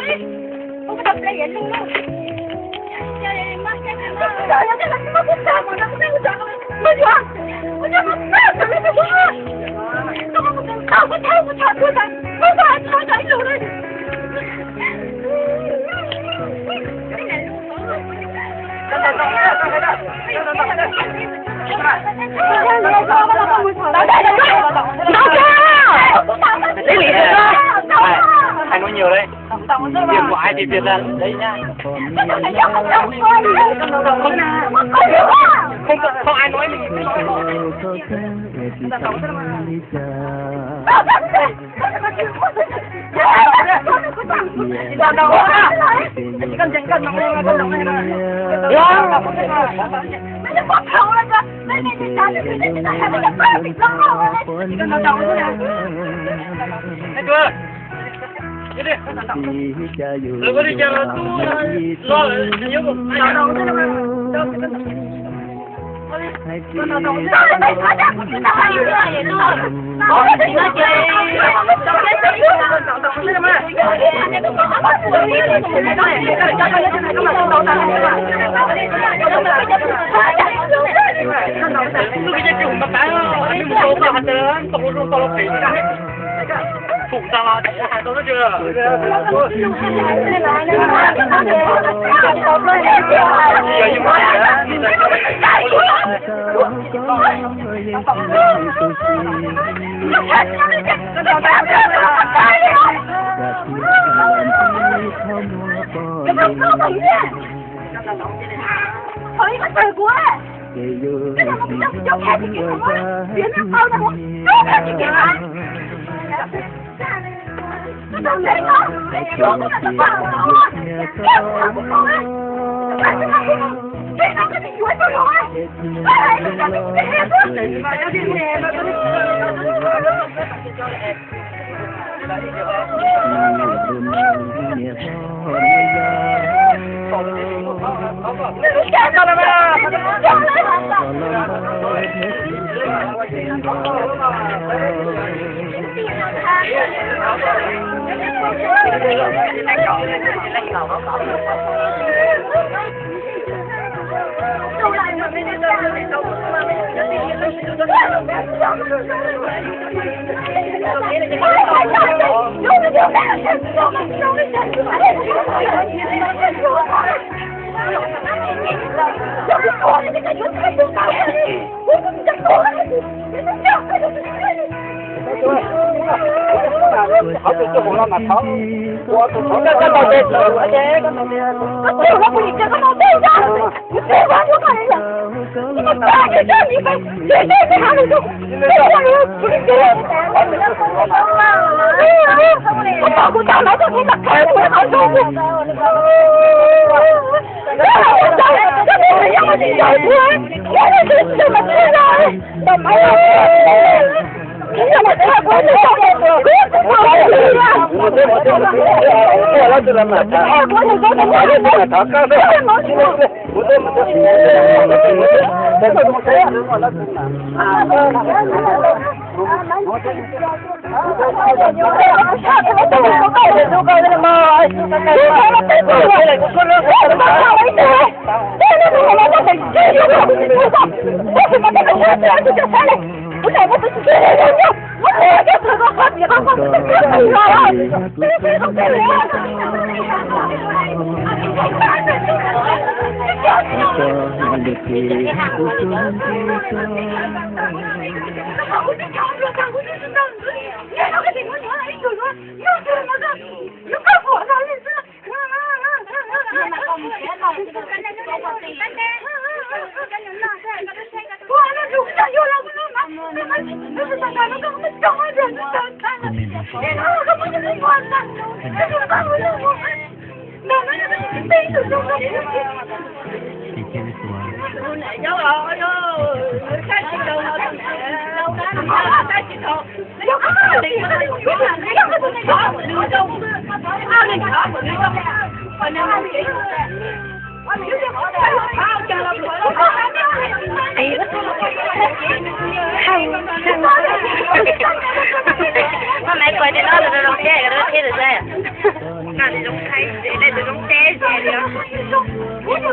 đi. Không có đập lại vậy luôn đâu. Trời ơi, cái này nó cũng sao mà nó cũng sao mà sao. Bây giờ nó sao rồi nó sao. Nó không có thật của ta. Nó phải thôi đấy luôn đấy. Cái này luôn rồi. Anh nói nhiều đây. Việc của ai thì việc là đấy nha. Không ai nói mình. Rồi có đi chơi là lo nhớ một phục ra là hai tôi nói chưa? Thôi bắt trời của cái nào mà trong nhà thì kiểu không á biến nó câu nào nó ra thì kiểu hả nó đâu lấy nó nó nó bảo nó kéo nó của con á nó cái gì đuổi tôi rồi cái này nó cái gì hết mà nó đi nghe nó họ tự cho họ mà thắng của thủ cái đầu tiên rồi cái đầu tiên nó quỳ cho nó tiêu ra tiêu ra cho cái này nhưng mà ta cái gì vậy cái hàng này không cái của tao nói cho cái mặt thẻ của họ luôn cái này là cái gì vậy cái này là mặt thẻ rồi tao nói nhưng mà cái của nó Hôm nay quay đến đó là nó chết rồi, nó chết rồi. 呀，我就